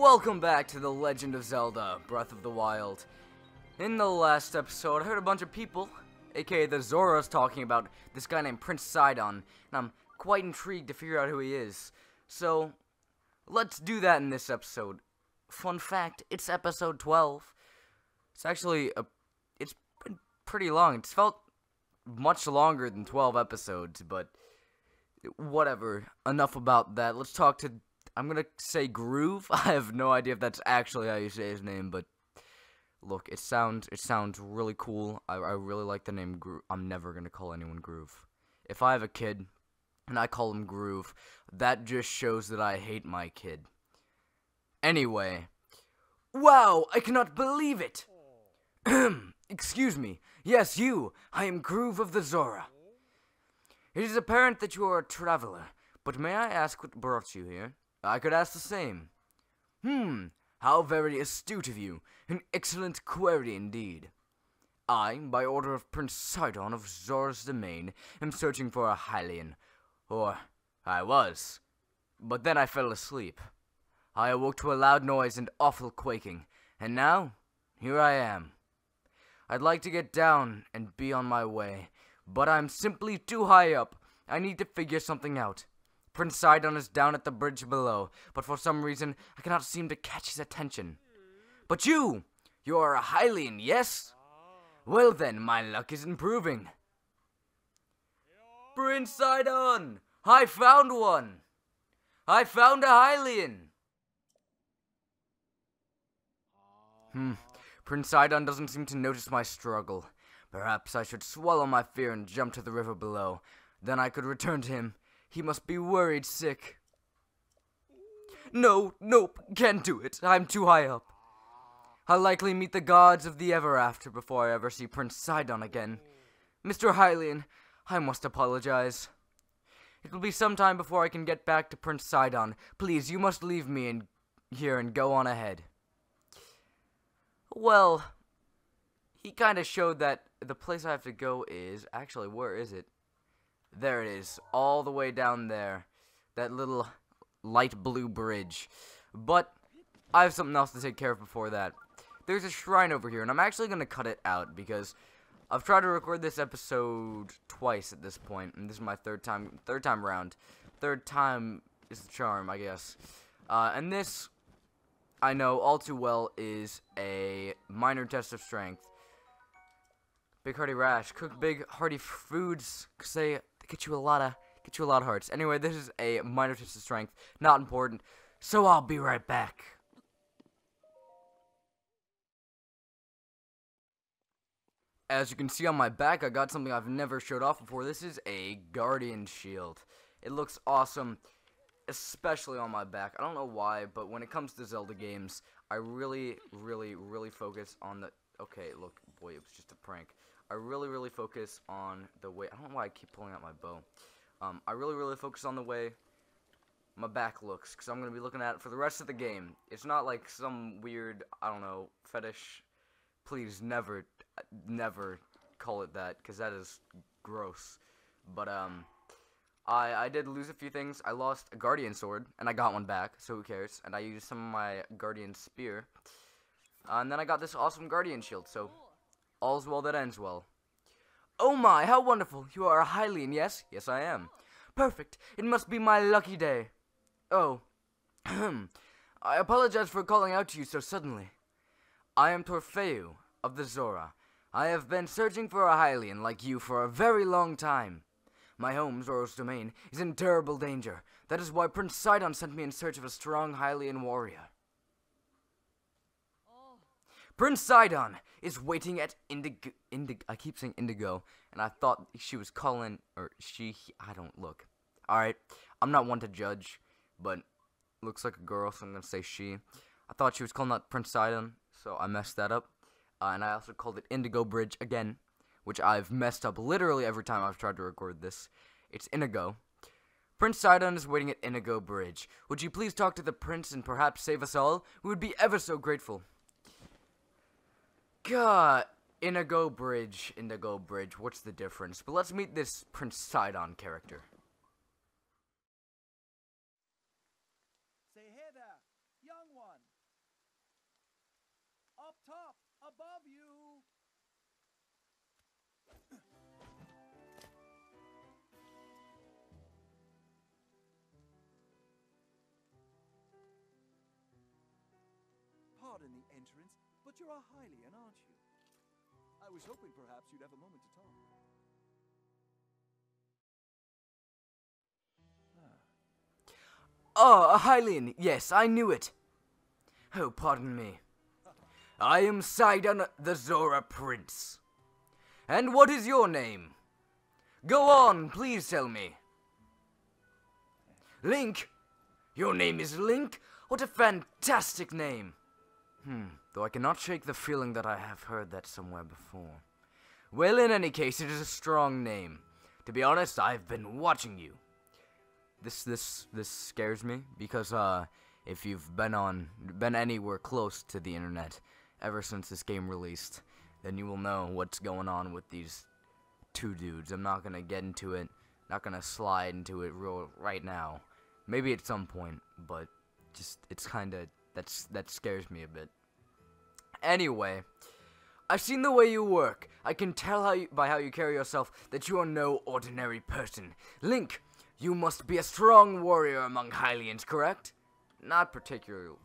Welcome back to The Legend of Zelda: Breath of the Wild. In the last episode, I heard a bunch of people, aka the Zoras, talking about this guy named Prince Sidon, and I'm quite intrigued to figure out who he is. So, let's do that in this episode. Fun fact, it's episode 12. It's actually, it's been pretty long. It's felt much longer than 12 episodes, but whatever. Enough about that. Let's talk to, I'm gonna say Groove. I have no idea if that's actually how you say his name, but look, it sounds really cool. I really like the name Groove. I'm never gonna call anyone Groove. If I have a kid and I call him Groove, that just shows that I hate my kid. Anyway, wow, I cannot believe it. Excuse me. Yes, you. I am Groove of the Zora. It is apparent that you are a traveler, but may I ask what brought you here? I could ask the same. How very astute of you. An excellent query indeed. I, by order of Prince Sidon of Zora's domain, am searching for a Hylian. Or, I was. But then I fell asleep. I awoke to a loud noise and awful quaking, and now, here I am. I'd like to get down and be on my way, but I'm simply too high up. I need to figure something out. Prince Sidon is down at the bridge below, but for some reason, I cannot seem to catch his attention. But you are a Hylian, yes? Well then, my luck is improving. Prince Sidon! I found one! I found a Hylian! Prince Sidon doesn't seem to notice my struggle. Perhaps I should swallow my fear and jump to the river below. Then I could return to him. He must be worried sick. Nope, can't do it. I'm too high up. I'll likely meet the gods of the ever after before I ever see Prince Sidon again. Mr. Hylian, I must apologize. It will be some time before I can get back to Prince Sidon. Please, you must leave me here and go on ahead. Well, he kind of showed that the place I have to go is, actually, where is it? There it is, all the way down there. That little light blue bridge. But I have something else to take care of before that. There's a shrine over here, and I'm actually going to cut it out because I've tried to record this episode twice at this point, and this is my third time round. Third time is the charm, I guess. And this, I know all too well, is a minor test of strength. Big hearty rash. Cook big hearty foods, cause they get you a lot of hearts. Anyway, this is a minor test of strength, not important. So I'll be right back. As you can see on my back, I got something I've never showed off before. This is a Guardian Shield. It looks awesome, especially on my back. I don't know why, but when it comes to Zelda games, I really focus on the... Okay, look, boy, it was just a prank. I really focus on the way... I don't know why I keep pulling out my bow. I really focus on the way my back looks, because I'm going to be looking at it for the rest of the game. It's not like some weird, I don't know, fetish. Please, never call it that, because that is gross. But, I did lose a few things. I lost a Guardian Sword, and I got one back, so who cares? And I used some of my Guardian Spear. And then I got this awesome Guardian Shield, so all's well that ends well. Oh my, how wonderful. You are a Hylian, yes? Yes, I am. Perfect. It must be my lucky day. Oh. I apologize for calling out to you so suddenly. I am Torfeu of the Zora. I have been searching for a Hylian like you for a very long time. My home, Zora's domain, is in terrible danger. That is why Prince Sidon sent me in search of a strong Hylian warrior. Prince Sidon is waiting at I keep saying Indigo, and I thought she was calling, or I don't look. Alright, I'm not one to judge, but looks like a girl, so I'm gonna say she. I thought she was calling out Prince Sidon, so I messed that up. And I also called it Indigo Bridge again, which I've messed up literally every time I've tried to record this. It's Indigo. Prince Sidon is waiting at Indigo Bridge. Would you please talk to the prince and perhaps save us all? We would be ever so grateful. God, Indigo Bridge, what's the difference? But let's meet this Prince Sidon character. Say, hey there, young one. top, above you! Pardon the entrance, but you're a Hylian, aren't you? I was hoping perhaps you'd have a moment to talk. Oh, a Hylian. Yes, I knew it. Oh, pardon me. I am Sidon the Zora Prince. And what is your name? Go on, please tell me. Link? Your name is Link? What a fantastic name. Though I cannot shake the feeling that I have heard that somewhere before. Well, in any case, it is a strong name. To be honest, I've been watching you. This scares me because if you've been anywhere close to the internet ever since this game released, then you will know what's going on with these two dudes. I'm not gonna get into it, not gonna slide into it right now. Maybe at some point, but just it's kinda that scares me a bit. Anyway, I've seen the way you work. I can tell by how you carry yourself that you are no ordinary person. Link, you must be a strong warrior among Hylians, correct? Not particularly.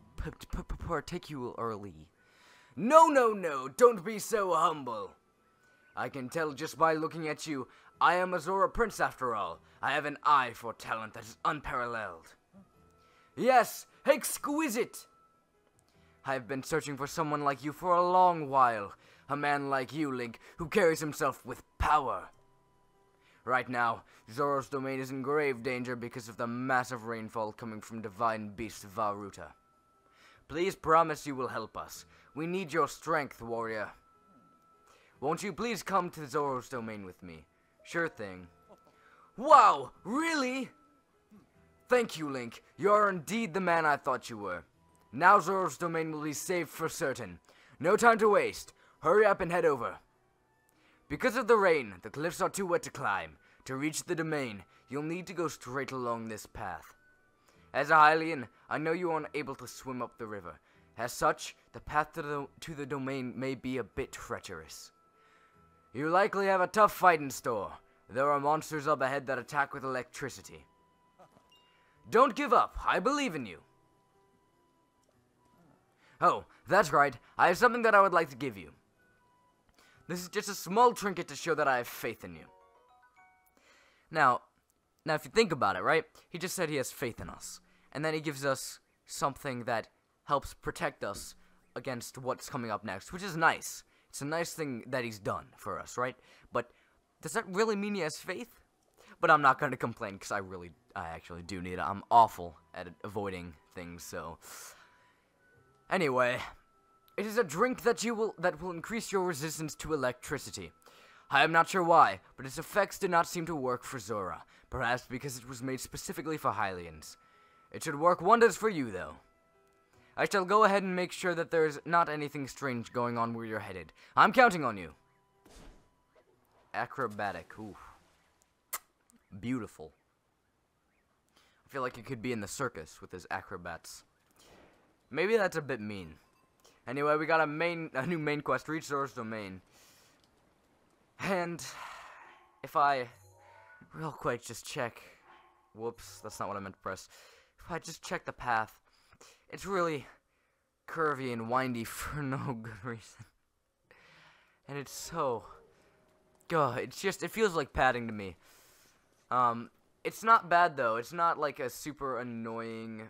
No, don't be so humble. I can tell just by looking at you. I am a Zora Prince after all. I have an eye for talent that is unparalleled. Yes, exquisite. I have been searching for someone like you for a long while. A man like you, Link, who carries himself with power. Right now, Zora's domain is in grave danger because of the massive rainfall coming from Divine Beast Vah Ruta. Please promise you will help us. We need your strength, warrior. Won't you please come to Zora's domain with me? Sure thing. Wow, really? Thank you, Link. You are indeed the man I thought you were. Now Zora's domain will be saved for certain. No time to waste. Hurry up and head over. Because of the rain, the cliffs are too wet to climb. To reach the domain, you'll need to go straight along this path. As a Hylian, I know you aren't able to swim up the river. As such, the path to the domain may be a bit treacherous. You likely have a tough fight in store. There are monsters up ahead that attack with electricity. Don't give up. I believe in you. Oh, that's right. I have something that I would like to give you. This is just a small trinket to show that I have faith in you. Now if you think about it, right? He just said he has faith in us. And then he gives us something that helps protect us against what's coming up next, which is nice. It's a nice thing that he's done for us, right? But does that really mean he has faith? But I'm not going to complain because I actually do need it. I'm awful at avoiding things, so... Anyway, it is a drink that will increase your resistance to electricity. I am not sure why, but its effects did not seem to work for Zora. Perhaps because it was made specifically for Hylians. It should work wonders for you, though. I shall go ahead and make sure that there's not anything strange going on where you're headed. I'm counting on you. Acrobatic. Ooh. Beautiful. I feel like you could be in the circus with his acrobats. Maybe that's a bit mean. Anyway, we got a new main quest, reach Zora's domain. And if I real quick just check, whoops, that's not what I meant to press. If I just check the path, it's really curvy and windy for no good reason. And it's so, God, it feels like padding to me. It's not bad though. It's not like a super annoying.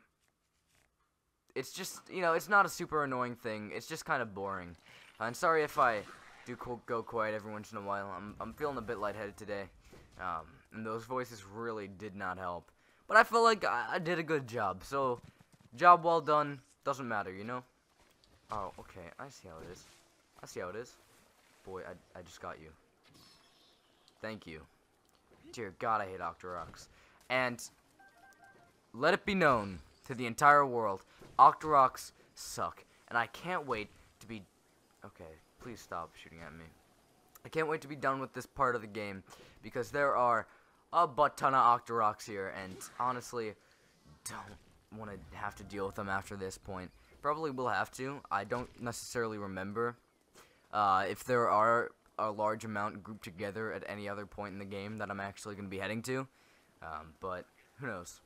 It's just, it's not a super annoying thing. It's just kind of boring. And sorry if I do go quiet every once in a while. I'm feeling a bit lightheaded today. And those voices really did not help. But I feel like I did a good job. So, job well done. Doesn't matter, you know? Oh, okay. I see how it is. Boy, I just got you. Thank you. Dear God, I hate Octoroks. And let it be known to the entire world, Octoroks suck. And I can't wait to be... Okay, please stop shooting at me. I can't wait to be done with this part of the game, because there are a butt ton of Octoroks here, and honestly, don't want to have to deal with them after this point. Probably will have to. I don't necessarily remember if there are a large amount grouped together at any other point in the game that I'm actually going to be heading to. But who knows.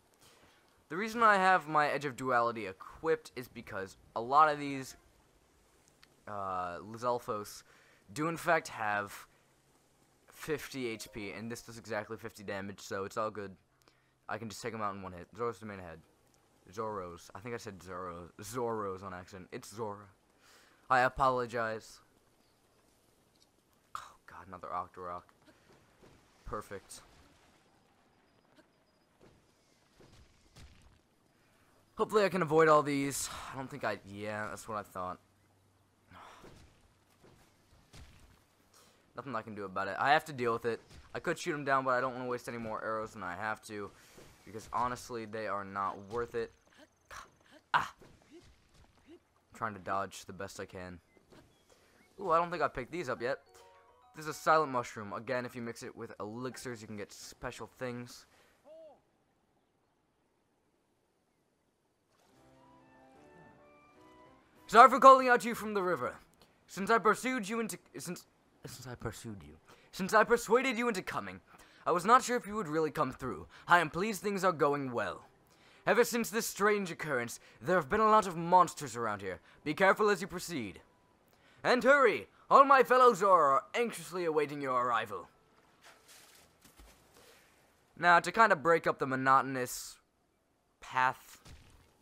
The reason I have my Edge of Duality equipped is because a lot of these Lizalfos do in fact have 50 HP, and this does exactly 50 damage, so it's all good. I can just take them out in one hit. Zora's the main head. Zoros. I think I said Zoros on accident. It's Zora. I apologize. Oh god, another Octorok. Perfect. Hopefully I can avoid all these. I don't think yeah, that's what I thought. Nothing I can do about it. I have to deal with it. I could shoot them down, but I don't want to waste any more arrows than I have to. Because honestly, they are not worth it. Ah! I'm trying to dodge the best I can. Ooh, I don't think I picked these up yet. This is a silent mushroom. Again, if you mix it with elixirs, you can get special things. Sorry for calling out to you from the river. Since I persuaded you into coming, I was not sure if you would really come through. I am pleased things are going well. Ever since this strange occurrence, there have been a lot of monsters around here. Be careful as you proceed. And hurry! All my fellow Zora are anxiously awaiting your arrival. Now, to kind of break up the monotonous path,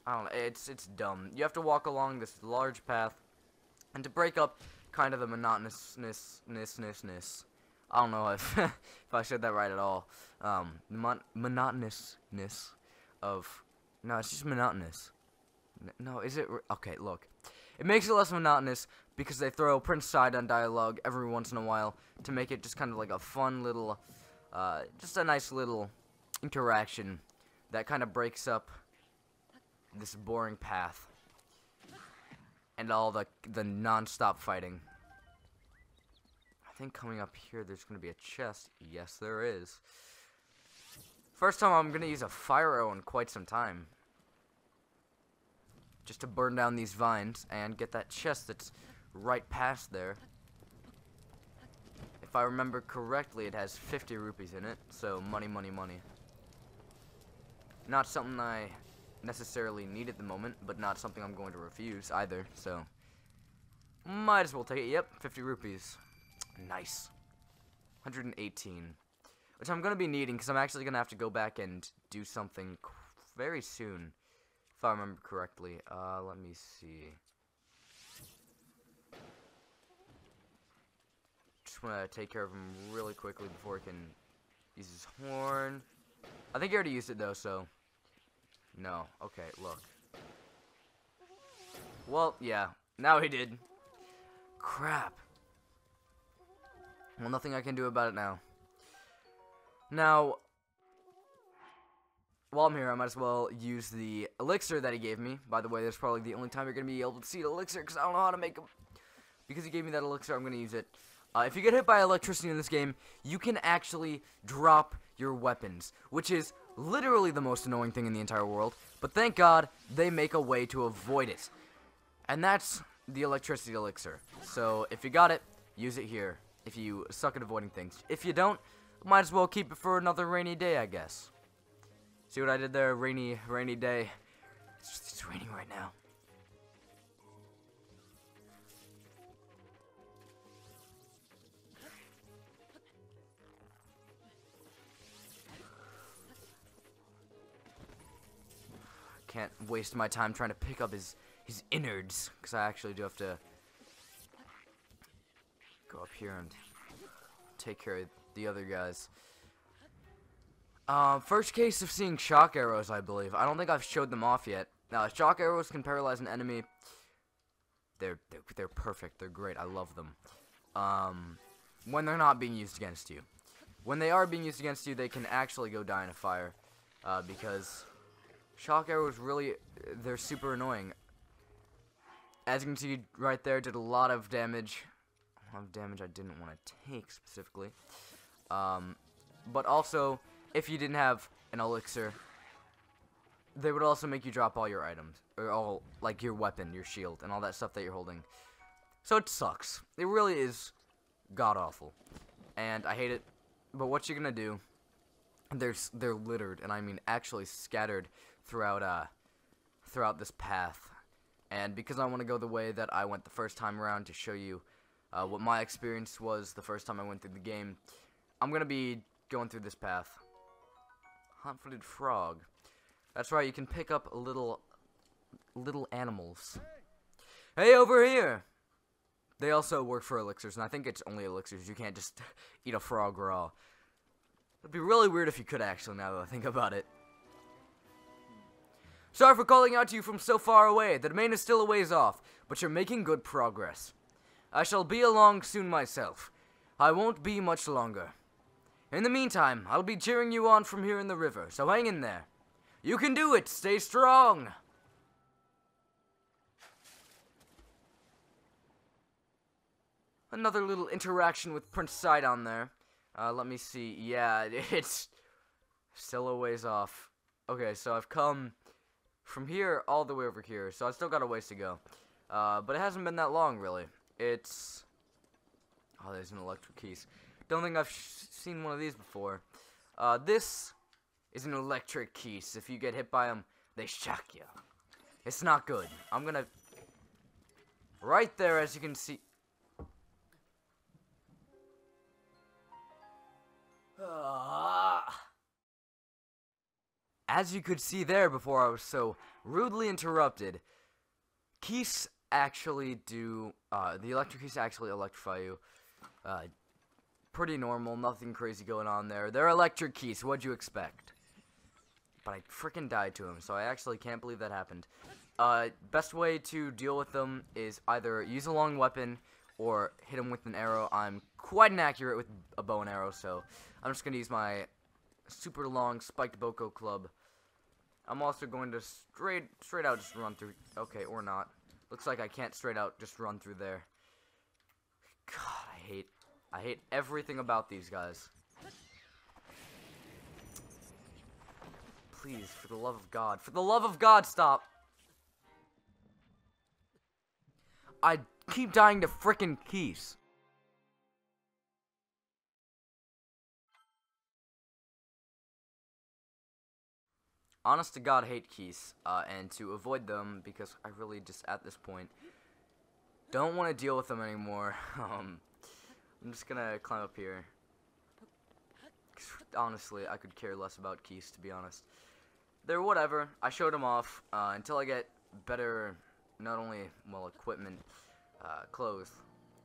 I don't know, it's dumb. You have to walk along this large path, and to break up kind of the monotonousness. I don't know if if I said that right at all. Monotonousness of no, it's just monotonous. No, is it? Okay, look, it makes it less monotonous because they throw Prince Sidon dialogue every once in a while to make it just kind of like a fun little, just a nice little interaction that kind of breaks up this boring path and all the non-stop fighting. I think coming up here there's going to be a chest. Yes, there is. First time I'm going to use a fire arrow in quite some time. Just to burn down these vines and get that chest that's right past there. If I remember correctly, it has 50 rupees in it, so money, money, money. Not something I necessarily need at the moment, but not something I'm going to refuse either, so might as well take it. Yep, 50 rupees. Nice. 118, which I'm going to be needing because I'm actually going to have to go back and do something very soon, if I remember correctly. Let me see. Just want to take care of him really quickly before he can use his horn. I think he already used it though, so no. Okay, look. Well, yeah. Now he did. Crap. Well, nothing I can do about it now. Now, while I'm here, I might as well use the elixir that he gave me. By the way, that's probably the only time you're going to be able to see the elixir, because I don't know how to make them. Because he gave me that elixir, I'm going to use it. If you get hit by electricity in this game, you can actually drop your weapons, which is literally the most annoying thing in the entire world. But thank God, they make a way to avoid it. And that's the electricity elixir. So, if you got it, use it here. If you suck at avoiding things. If you don't, might as well keep it for another rainy day, I guess. See what I did there? Rainy day. It's raining right now. Can't waste my time trying to pick up his innards, because I actually do have to go up here and take care of the other guys. First case of seeing shock arrows, I believe. I don't think I've showed them off yet. Now, shock arrows can paralyze an enemy. They're perfect. They're great. I love them. When they're not being used against you. When they are being used against you, they can actually go die in a fire. Because shock arrows really, they're super annoying. As you can see right there, did a lot of damage. A lot of damage I didn't want to take specifically. But also, if you didn't have an elixir, they would also make you drop all your items, or all, like, your weapon, your shield, and all that stuff that you're holding. So it sucks. It really is god-awful. And I hate it, but what you gonna do? They're littered, and I mean actually scattered throughout this path. And because I want to go the way that I went the first time around to show you what my experience was the first time I went through the game, I'm gonna be going through this path. Hot-footed frog. That's right, you can pick up little animals. Hey, over here! They also work for elixirs, and I think it's only elixirs. You can't just eat a frog raw. It'd be really weird if you could, actually, now that I think about it. Sorry for calling out to you from so far away. The domain is still a ways off, but you're making good progress. I shall be along soon myself. I won't be much longer. In the meantime, I'll be cheering you on from here in the river, so hang in there. You can do it! Stay strong! Another little interaction with Prince Sidon there. Let me see. Yeah, it's still a ways off. Okay, so I've come from here all the way over here, so I've still got a ways to go. But it hasn't been that long, really. It's... Oh, there's an electric keys. Don't think I've seen one of these before. This is an electric keys. If you get hit by them, they shock you. It's not good. I'm gonna... Right there, as you can see... As you could see there before I was so rudely interrupted, keys actually do, the electric keys actually electrify you. Pretty normal, nothing crazy going on there. They're electric keys, what'd you expect? But I freaking died to him, so I actually can't believe that happened. Best way to deal with them is either use a long weapon or hit him with an arrow. I'm quite inaccurate with a bow and arrow, so I'm just going to use my super long spiked Boko club. I'm also going to straight out just run through. Okay, or not. Looks like I can't straight out just run through there. God, I hate everything about these guys. Please, for the love of God, stop. I keep dying to frickin' keys. Honest to God, hate keys, and to avoid them, because I really just, at this point, don't want to deal with them anymore. I'm just gonna climb up here. Honestly, I could care less about keys, to be honest. They're whatever. I showed them off, until I get better, not only, well, equipment, clothes,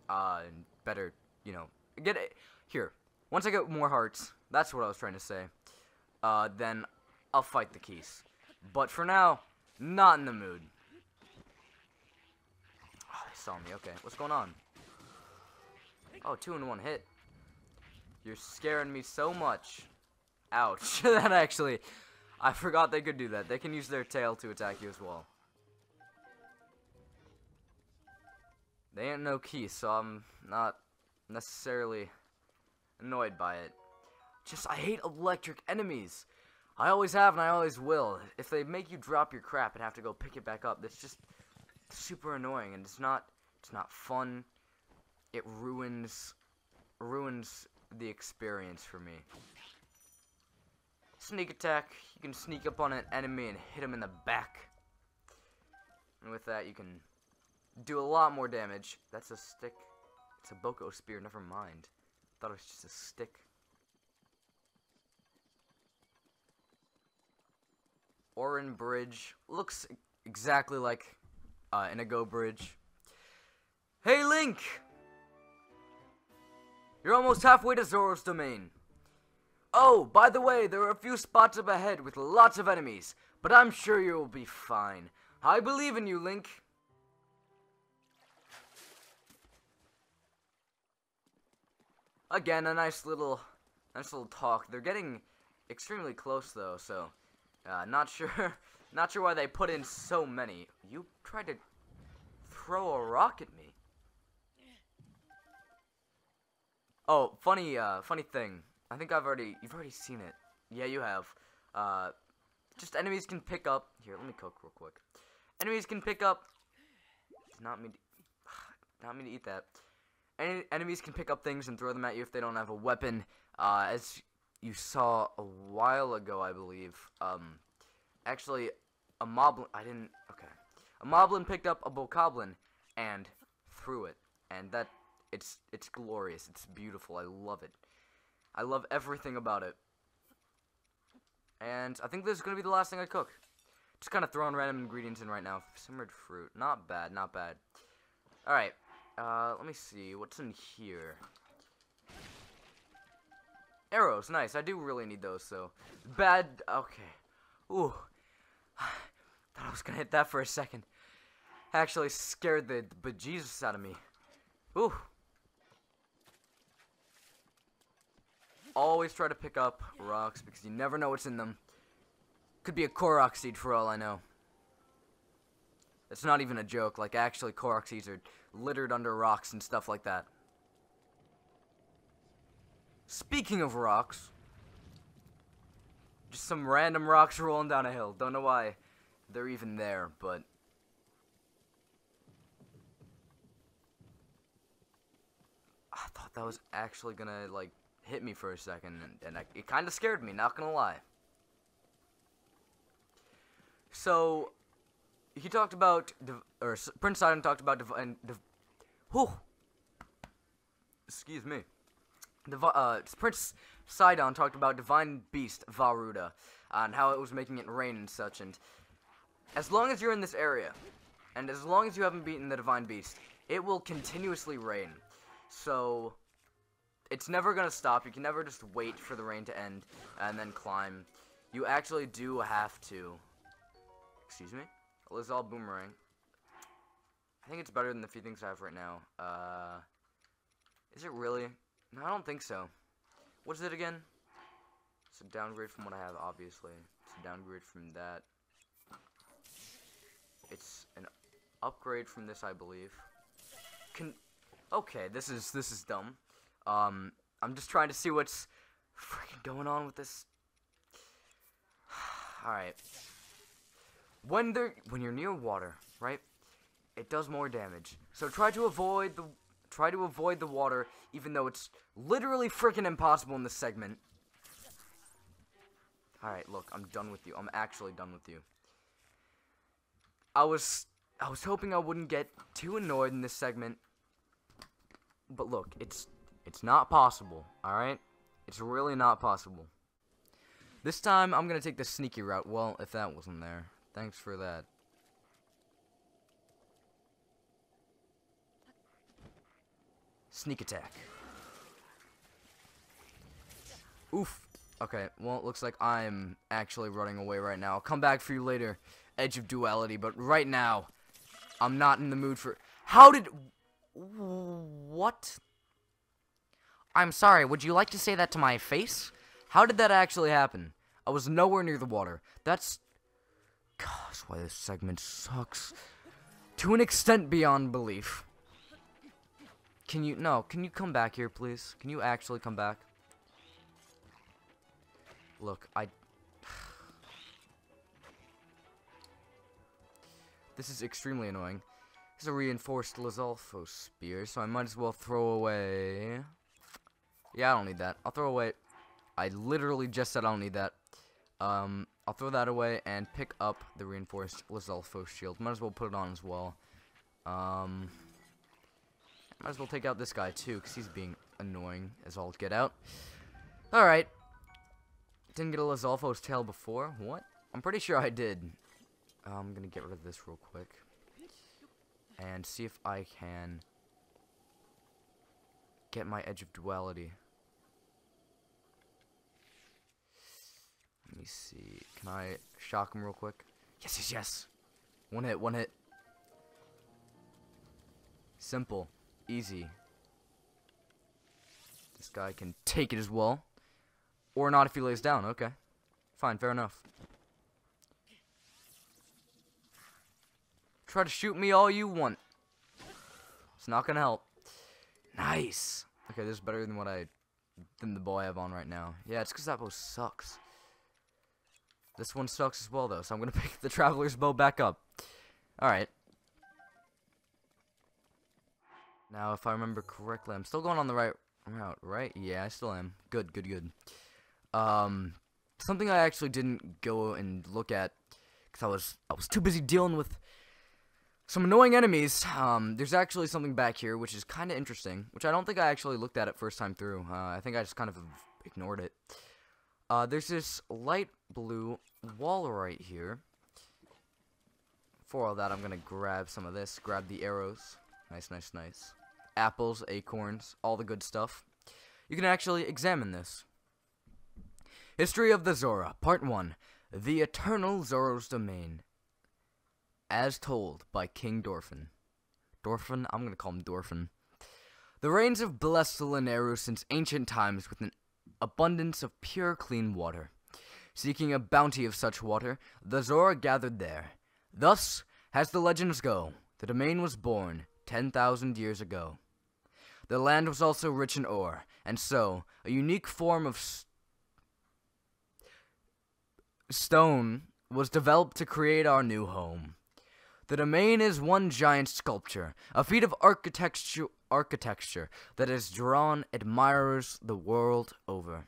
and better, you know, get it. Here, once I get more hearts, that's what I was trying to say, then I'll fight the keys. But for now, not in the mood. Oh, they saw me. Okay, what's going on? Oh, 2 in 1 hit. You're scaring me so much. Ouch. That actually... I forgot they could do that. They can use their tail to attack you as well. They ain't no keys, so I'm not necessarily annoyed by it. Just, I hate electric enemies. I always have and I always will. If they make you drop your crap and have to go pick it back up, that's just super annoying, and it's not fun. It ruins the experience for me. Sneak attack. You can sneak up on an enemy and hit him in the back. And with that, you can do a lot more damage. That's a stick. It's a Boko spear, never mind. Thought it was just a stick. Orin Bridge. Looks exactly like Inigo Bridge. Hey, Link! You're almost halfway to Zora's domain. Oh, by the way, there are a few spots up ahead with lots of enemies, but I'm sure you'll be fine. I believe in you, Link. Again, a nice little talk. They're getting extremely close though, so not sure why they put in so many. You tried to throw a rock at me. Oh, funny thing. I think you've already seen it. Yeah, you have. just enemies can pick up. Here, let me cook real quick. Enemies can pick up. Not me to eat that. Enemies can pick up things and throw them at you if they don't have a weapon. As you saw a while ago, I believe. Actually, a moblin. Okay. A moblin picked up a bokoblin and threw it, and it's glorious. It's beautiful. I love it. I love everything about it. And I think this is gonna be the last thing I cook. Just kind of throwing random ingredients in right now. Simmered fruit. Not bad. Not bad. All right. Let me see. What's in here? Arrows. Nice. I do really need those, so. Bad. Okay. Ooh. Thought I was gonna hit that for a second. Actually scared the bejesus out of me. Ooh. Always try to pick up rocks because you never know what's in them. Could be a Korok seed for all I know. It's not even a joke. Like, actually, Korok seeds are littered under rocks and stuff like that. Speaking of rocks, just some random rocks rolling down a hill. Don't know why they're even there, but I thought that was actually gonna, like, hit me for a second, and it kind of scared me, not gonna lie. So, he talked about, Prince Sidon talked about excuse me. Prince Sidon talked about Divine Beast Varuda, and how it was making it rain and such, and as long as you're in this area, and as long as you haven't beaten the Divine Beast, it will continuously rain. So, it's never gonna stop. You can never just wait for the rain to end and then climb. You actually do have to. Excuse me? Lizal Boomerang. I think it's better than the few things I have right now. Is it really? No, I don't think so. What is it again? It's a downgrade from what I have, obviously. It's a downgrade from that. It's an upgrade from this, I believe. Okay, this is dumb. I'm just trying to see what's freaking going on with this. Alright. When you're near water, right? It does more damage. So try to avoid the water, even though it's literally freaking impossible in this segment. Alright, look, I'm done with you. I'm actually done with you. I was hoping I wouldn't get too annoyed in this segment. But look, it's not possible, alright? It's really not possible. This time, I'm gonna take the sneaky route. Well, if that wasn't there. Thanks for that. Sneak attack. Oof. Okay, well, it looks like I'm actually running away right now. I'll come back for you later, Edge of Duality, but right now, I'm not in the mood for... What? I'm sorry, would you like to say that to my face? How did that actually happen? I was nowhere near the water. That's... Gosh, why this segment sucks. To an extent beyond belief. Can you come back here, please? Can you actually come back? Look, This is extremely annoying. This is a reinforced Lizalfos spear, so I might as well throw away... Yeah, I don't need that. I'll throw away... I literally just said I don't need that. I'll throw that away and pick up the reinforced Lizalfos shield. Might as well put it on as well. Might as well take out this guy too, because he's being annoying as all get out. Alright. Didn't get a Lizalfos tail before. What? I'm pretty sure I did. I'm gonna get rid of this real quick. And see if I can get my Edge of Duality. Let me see. Can I shock him real quick? Yes, yes, yes. One hit, one hit. Simple. Easy. This guy can take it as well. Or not if he lays down. Okay. Fine, fair enough. Try to shoot me all you want. It's not gonna help. Nice. Okay, this is better than the bow I have on right now. Yeah, it's because that bow sucks. This one sucks as well, though, so I'm gonna pick the Traveler's Bow back up. Alright. Now, if I remember correctly, I'm still going on the right route, right? Yeah, I still am. Good. Something I actually didn't go and look at, because I was too busy dealing with some annoying enemies. There's actually something back here, which is kind of interesting, which I don't think I actually looked at it first time through. I think I just kind of ignored it. There's this light blue wall right here. For all that, I'm gonna grab some of this. Grab the arrows. Nice. Apples, acorns, all the good stuff. You can actually examine this. History of the Zora, Part 1. The Eternal Zora's Domain. As told by King Dorphin. Dorphin? I'm gonna call him Dorphin. The rains have blessed the Lanayru since ancient times with an abundance of pure, clean water. Seeking a bounty of such water, the Zora gathered there. Thus, as the legends go, the domain was born 10,000 years ago. The land was also rich in ore, and so, a unique form of stone was developed to create our new home. The domain is one giant sculpture, a feat of architecture that has drawn admirers the world over.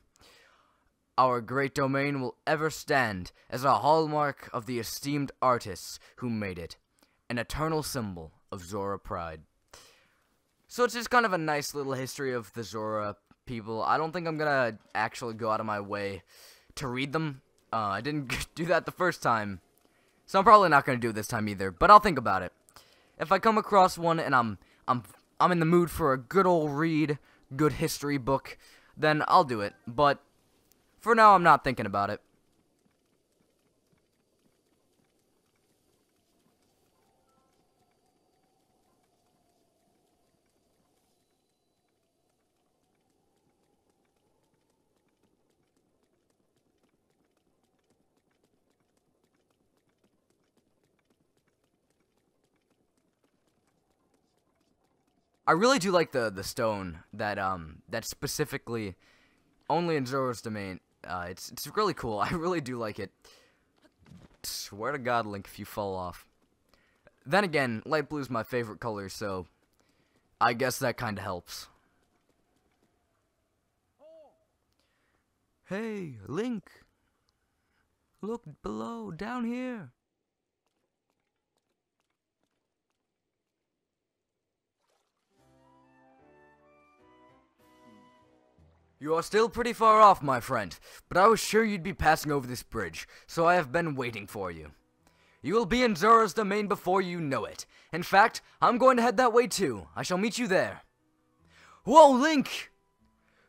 Our great domain will ever stand as a hallmark of the esteemed artists who made it, an eternal symbol of Zora pride. So it's just kind of a nice little history of the Zora people. I don't think I'm gonna actually go out of my way to read them. I didn't do that the first time, so I'm probably not gonna do it this time either. But I'll think about it. If I come across one and I'm in the mood for a good old read, good history book, then I'll do it. But for now, I'm not thinking about it. I really do like the stone that that's specifically only in Zora's Domain. It's really cool. I really do like it. Swear to God, Link, if you fall off. Then again, light blue's my favorite color, so I guess that kind of helps. Hey, Link. Look below, down here. You are still pretty far off, my friend, but I was sure you'd be passing over this bridge, so I have been waiting for you. You will be in Zora's Domain before you know it. In fact, I'm going to head that way too. I shall meet you there. Whoa, Link!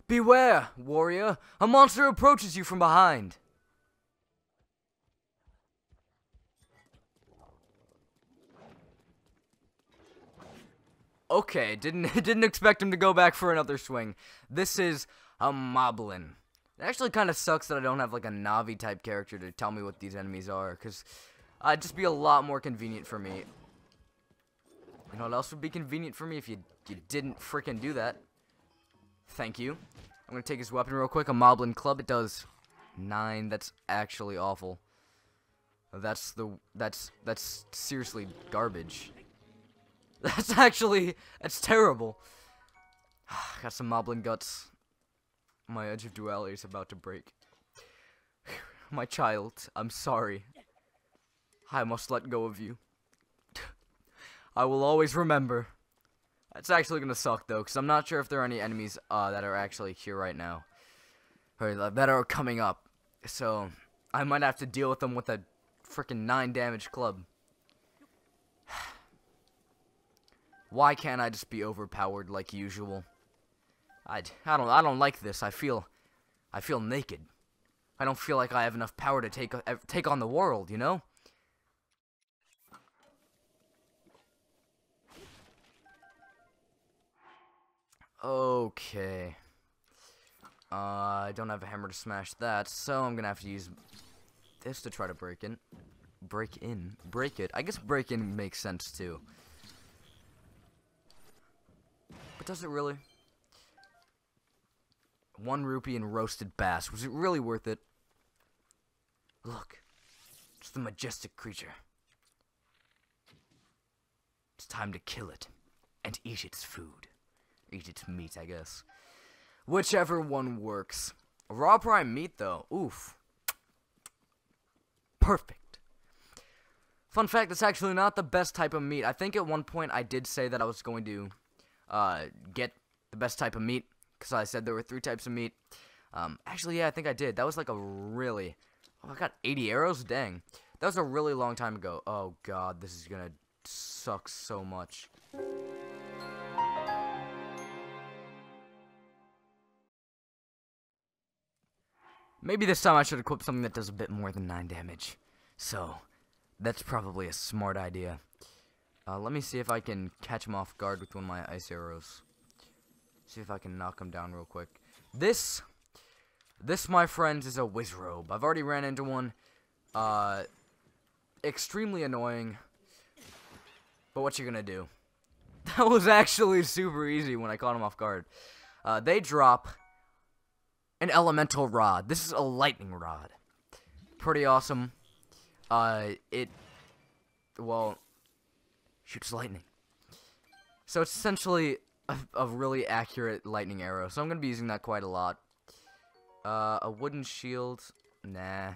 Beware, warrior. A monster approaches you from behind. Okay, didn't expect him to go back for another swing. This is a Moblin. It actually kind of sucks that I don't have like a Navi type character to tell me what these enemies are, because it'd just be a lot more convenient for me. You know what else would be convenient for me if you didn't freaking do that? Thank you. I'm gonna take his weapon real quick. A Moblin club. It does 9. That's actually awful. That's seriously garbage. That's terrible. Got some Moblin guts. My edge of duality is about to break. My child, I'm sorry. I must let go of you. I will always remember. That's actually gonna suck though, because I'm not sure if there are any enemies that are actually here right now, or that are coming up. So I might have to deal with them with a freaking 9 damage club. Why can't I just be overpowered like usual? I don't like this. I feel naked. I don't feel like I have enough power to take on the world, you know? Okay. I don't have a hammer to smash that, so I'm gonna have to use this to try to break it. I guess break in makes sense too. But does it really? 1 rupee and roasted bass. Was it really worth it? Look, It's the majestic creature. It's time to kill it and eat its food. Eat its meat, I guess. Whichever one works. Raw prime meat, though. Oof. Perfect. Fun fact, it's actually not the best type of meat. I think at one point I did say that I was going to get the best type of meat, because I said there were 3 types of meat. Actually, yeah, I think I did. That was like a really... Oh, I got 80 arrows? Dang. That was a really long time ago. Oh, God, this is gonna suck so much. Maybe this time I should equip something that does a bit more than 9 damage. So, that's probably a smart idea. Let me see if I can catch him off guard with one of my ice arrows. See if I can knock him down real quick. This, my friends, is a Wizrobe. I've already ran into one. Extremely annoying. But what you gonna do? That was actually super easy when I caught him off guard. They drop an elemental rod. This is a lightning rod. Pretty awesome. It, well, shoots lightning. So it's essentially a really accurate lightning arrow. So I'm going to be using that quite a lot. A wooden shield. Nah.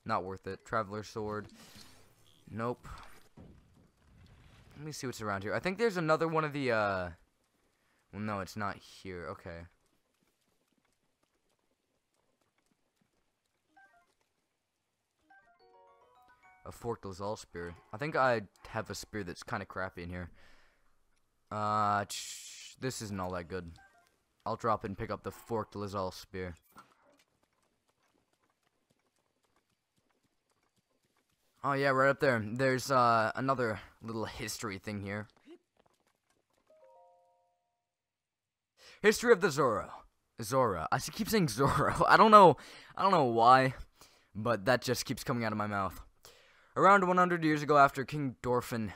Not worth it. Traveler sword. Nope. Let me see what's around here. I think there's another one of the, well, no, it's not here. Okay. A forked Lazal spear. I think I have a spear that's kind of crappy in here. This isn't all that good. I'll drop it and pick up the forked Lazal spear. Oh yeah, right up there. There's another little history thing here. History of the Zora. I keep saying Zoro. I don't know why, but that just keeps coming out of my mouth. Around 100 years ago, after King Dorfin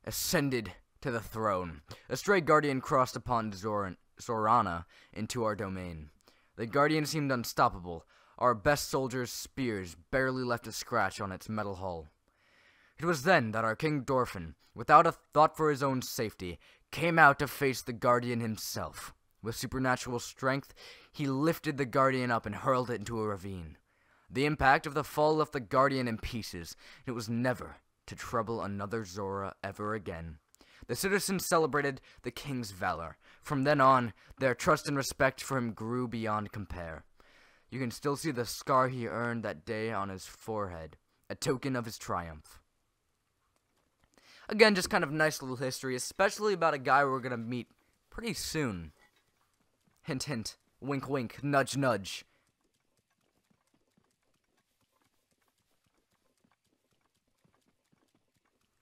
ascended to the throne, a stray guardian crossed upon Zorana into our domain. The guardian seemed unstoppable. Our best soldiers' spears barely left a scratch on its metal hull. It was then that our King Dorfin, without a thought for his own safety, came out to face the guardian himself. With supernatural strength, he lifted the guardian up and hurled it into a ravine. The impact of the fall left the guardian in pieces. It was never to trouble another Zora ever again. The citizens celebrated the king's valor. From then on, their trust and respect for him grew beyond compare. You can still see the scar he earned that day on his forehead, a token of his triumph. Again, just kind of nice little history, especially about a guy we're gonna meet pretty soon. Hint, hint. Wink, wink. Nudge, nudge.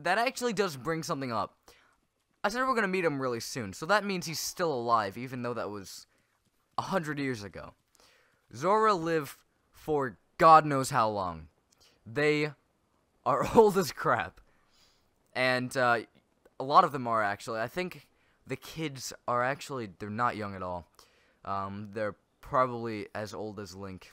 That actually does bring something up. I said we're gonna meet him really soon, so that means he's still alive, even though that was 100 years ago. Zora lived for God knows how long. They are old as crap. And, a lot of them are, actually. I think the kids are actually, they're not young at all. They're probably as old as Link.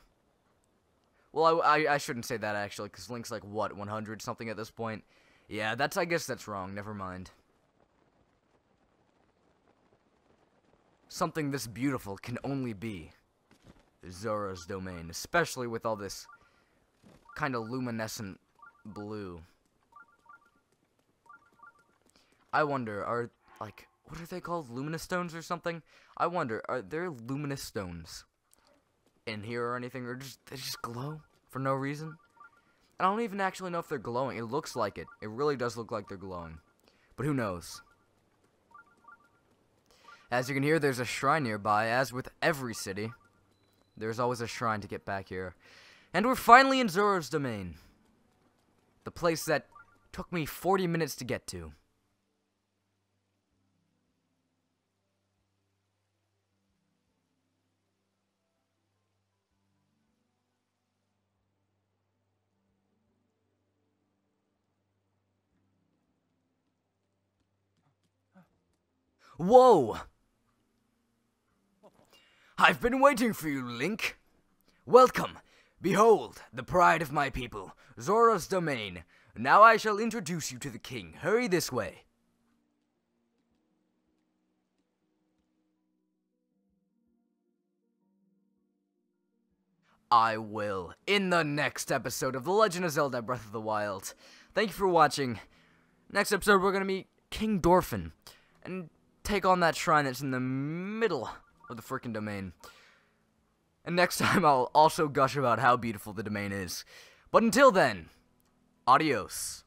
Well, I shouldn't say that, actually, because Link's like, what, 100 something at this point? Yeah, I guess that's wrong. Never mind. Something this beautiful can only be Zora's domain, especially with all this kind of luminescent blue. I wonder, what are they called? Luminous stones or something? I wonder, are there luminous stones in here or anything, or they just glow for no reason? I don't even actually know if they're glowing. It looks like it. It really does look like they're glowing. But who knows? As you can hear, there's a shrine nearby. As with every city, there's always a shrine to get back here. And we're finally in Zora's domain. The place that took me 40 minutes to get to. Whoa! I've been waiting for you, Link. Welcome Behold, the pride of my people, Zora's domain. Now I shall introduce you to the king. Hurry this way. I will, in the next episode of The Legend of Zelda Breath of the Wild. Thank you for watching. Next episode, we're going to meet King Dorphin and take on that shrine that's in the middle of the frickin' domain. And next time, I'll also gush about how beautiful the domain is. But until then, adios.